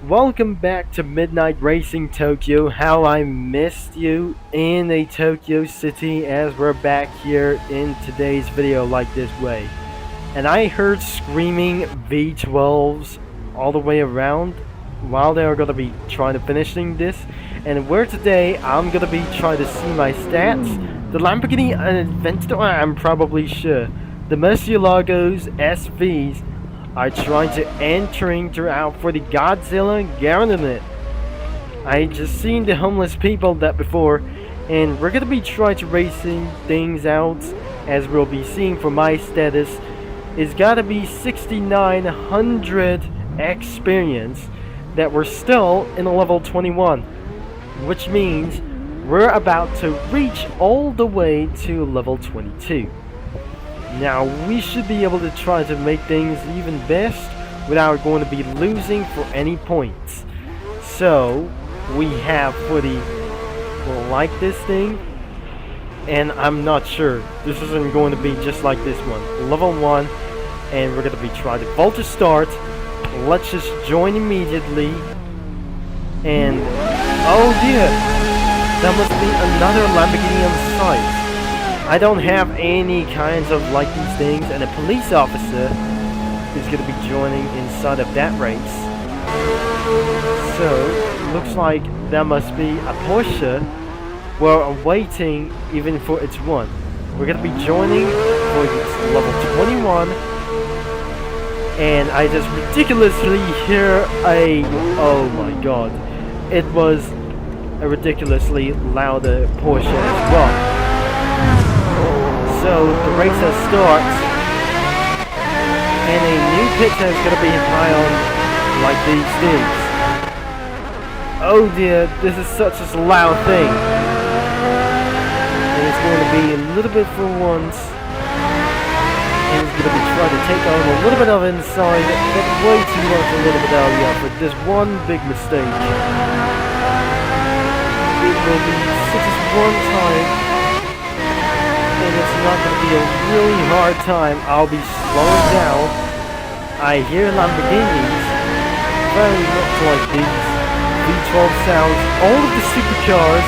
Welcome back to Midnight Racing Tokyo. How I missed you in a Tokyo City as we're back here in today's video like this way. And I heard screaming V12s all the way around while they are going to be trying to finishing this. And where today I'm going to be trying to see my stats. The Lamborghini Aventador, I'm probably sure. The Murciélagos SVs are trying to entering throughout for the Godzilla Gauntlet. I just seen the homeless people that before, and we're gonna be trying to racing things out as we'll be seeing for my status. It's gotta be 6,900 experience that we're still in a level 21, which means we're about to reach all the way to level 22. Now, we should be able to try to make things even best without going to be losing for any points. So, we have for the like this thing, and I'm not sure. This isn't going to be just like this one. Level 1, and we're going to be trying to vault to start. Let's just join immediately. And, oh dear, that must be another Lamborghini on site. I don't have any kinds of like these things, and a police officer is going to be joining inside of that race. So, looks like that must be a Porsche. We're waiting even for its one. We're going to be joining for level 21, and I just ridiculously hear a, oh my god, it was a ridiculously louder Porsche as well. So the race has started, and a new picture is going to be high on like these things. Oh dear, this is such a loud thing. And it's going to be a little bit for once. And it's going to be trying to take on a little bit of inside, but way too much a little bit earlier for this one big mistake. It will be such as one time. And it's not going to be a really hard time. I'll be slowing down. I hear Lamborghinis very much like these V12 sounds. All of the supercars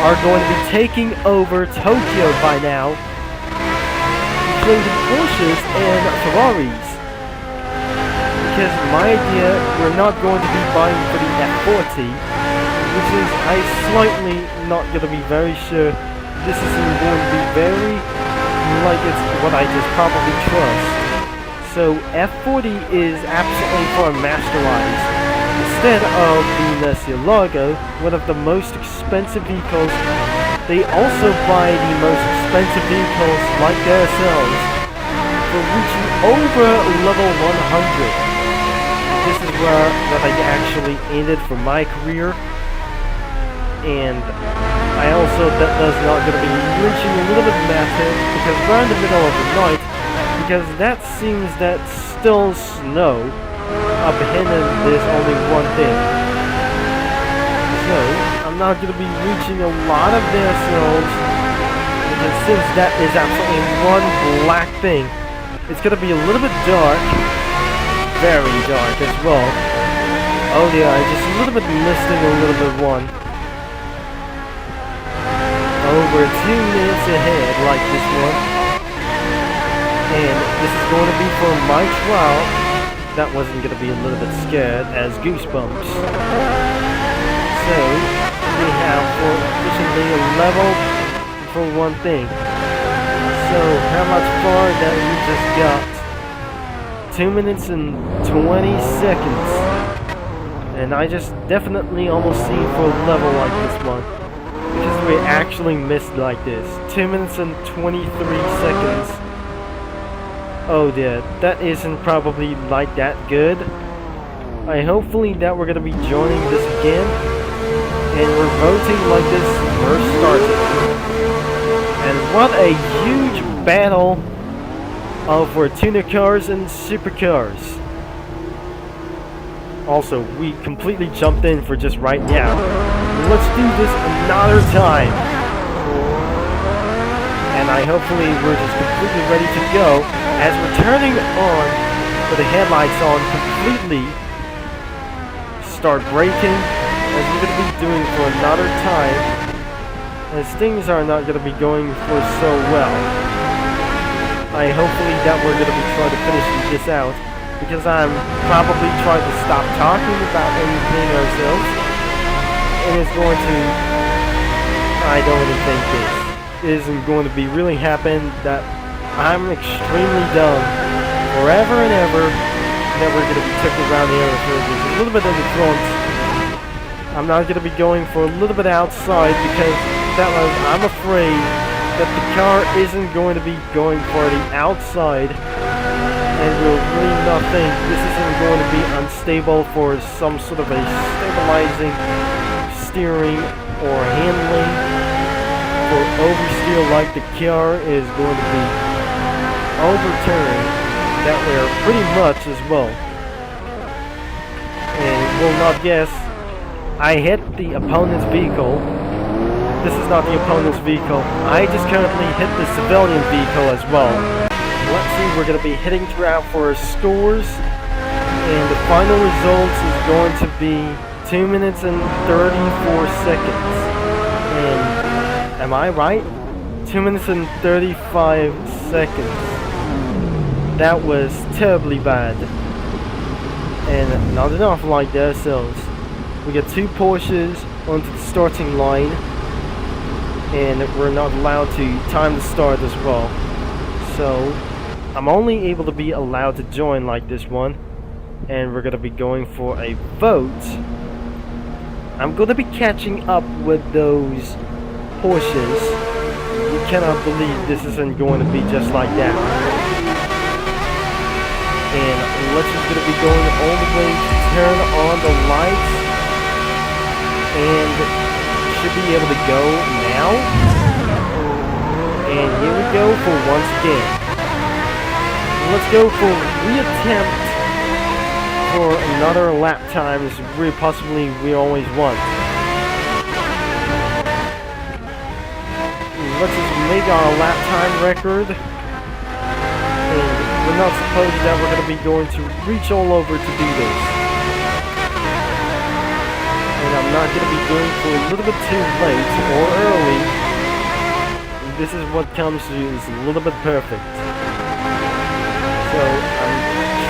are going to be taking over Tokyo by now, including Porsches and Ferraris. Because my idea, we're not going to be buying for the F40, which is I slightly not going to be very sure. This isn't going to be very like it's what I just probably trust. So F40 is absolutely for masterized. Instead of the Murciélago, one of the most expensive vehicles, they also buy the most expensive vehicles like themselves for reaching over level 100. This is where I actually ended for my career. And I also, that does not going to be reaching a little bit matter because we're in the middle of the night, because that seems that still snow up ahead and there's only one thing. So, I'm not going to be reaching a lot of their cells, because since that is absolutely one black thing, it's going to be a little bit dark, very dark as well. Oh yeah, I just a little bit missing a little bit one. Over 2 minutes ahead like this one, and this is going to be for my trial. That wasn't going to be a little bit scared as goosebumps. So we have for efficiently a level for one thing. So how much far that we just got? 2 minutes and 20 seconds, and I just definitely almost see for a level like this one. Because we actually missed like this. 2 minutes and 23 seconds. Oh dear, that isn't probably like that good. Hopefully that we're gonna be joining this again. And we're voting like this first started. And what a huge battle for tuner cars and supercars. Also, we completely jumped in for just right now. Let's do this another time. And hopefully we're just completely ready to go as we're turning on with the headlights on completely. start braking, as we're going to be doing for another time, as things are not going to be going for so well. Hopefully that we're going to be trying to finish this out, because I'm probably trying to stop talking about anything ourselves, and it's going to, I don't even think this isn't going to be really happen, that I'm extremely dumb forever and ever, that we're going to be taking around the area for just a little bit in the front. I'm not going to be going for a little bit outside, because I'm afraid that the car isn't going to be going for the outside, and we'll really not think this isn't going to be unstable for some sort of a stabilizing steering or handling for oversteer, like the car is going to be overturning that way pretty much as well. And you will not guess, I hit the opponent's vehicle. This is not the opponent's vehicle. I just currently hit the civilian vehicle as well. Let's see, we're going to be heading throughout for our scores, and the final results is going to be 2 minutes and 34 seconds. And am I right? 2 minutes and 35 seconds. That was terribly bad. And not enough like ourselves. We got 2 Porsches onto the starting line, and we're not allowed to time the start as well. So I'm only able to be allowed to join like this one, and we're gonna be going for a vote. I'm gonna be catching up with those Porsches. You cannot believe this isn't going to be just like that. And let's just gonna be going all the way to turn on the lights, and should be able to go now. And here we go for once again. Let's go for reattempt for another lap time. This is really possibly we always want. Let's just make our lap time record. And we're not supposed that we're going to be going to reach all over to do this. And I'm not going to be doing for a little bit too late or early. This is what comes to is a little bit perfect. So I'm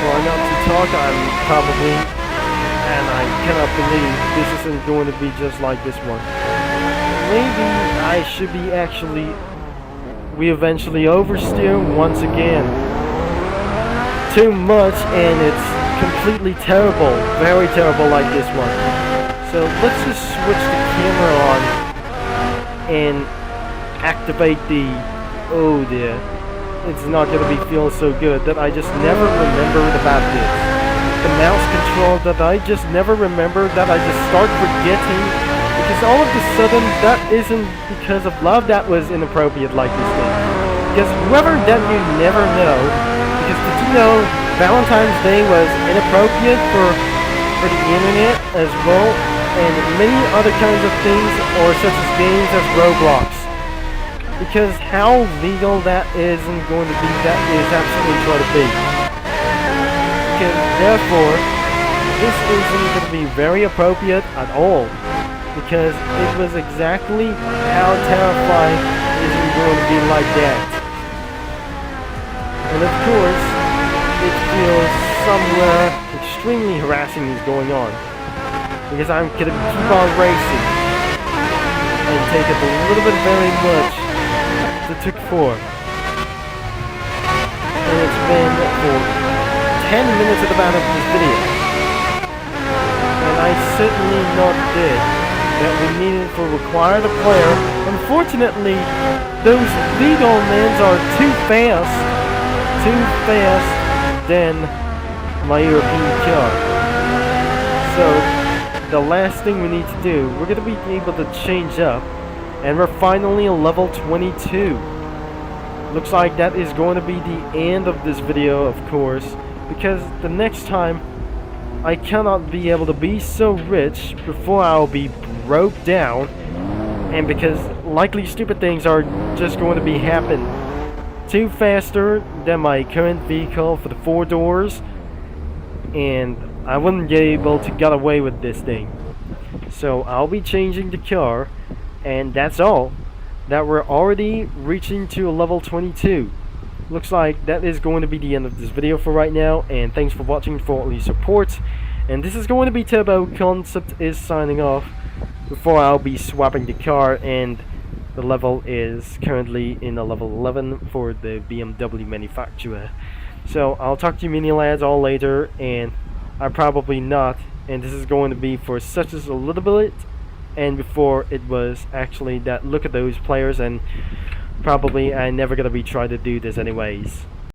trying not to talk. I'm probably, and I cannot believe this isn't going to be just like this one. Maybe I should be actually, we eventually oversteer once again. Too much, and it's completely terrible, very terrible like this one. So let's just switch the camera on and activate the, oh dear, it's not going to be feeling so good that I just never remembered about this. The mouse control that I just never remembered, that I just start forgetting, because all of a sudden that isn't because of love, that was inappropriate like this thing. Because whoever that you never know, because did you know Valentine's Day was inappropriate for the internet as well, and many other kinds of things, or such as games as Roblox. Because how legal that isn't going to be, that is absolutely trying to be. Because therefore, this isn't going to be very appropriate at all. Because it was exactly how terrifying it isn't going to be like that. And of course, it feels somewhere extremely harassing is going on. Because I'm going to keep on racing and take up a little bit very much. It took 4. And it's been for 10 minutes at the bottom of this video. And I certainly not did that we needed for require the player. Unfortunately, those legal men are too fast than my European car. So the last thing we need to do, we're going to be able to change up. And we're finally on level 22. Looks like that is going to be the end of this video, of course, because the next time I cannot be able to be so rich before I'll be broke down, and because likely stupid things are just going to be happen too faster than my current vehicle for the 4 doors, and I wouldn't be able to get away with this thing. So I'll be changing the car, and that's all. That we're already reaching to a level 22. Looks like that is going to be the end of this video for right now, and thanks for watching, for all your support. And this is going to be Turbo Concept is signing off before I'll be swapping the car, and the level is currently in a level 11 for the BMW manufacturer. So I'll talk to you mini lads all later, and I probably not, and this is going to be for such as a little bit, and before it was actually that look at those players, and probably I never gonna be trying to do this anyways.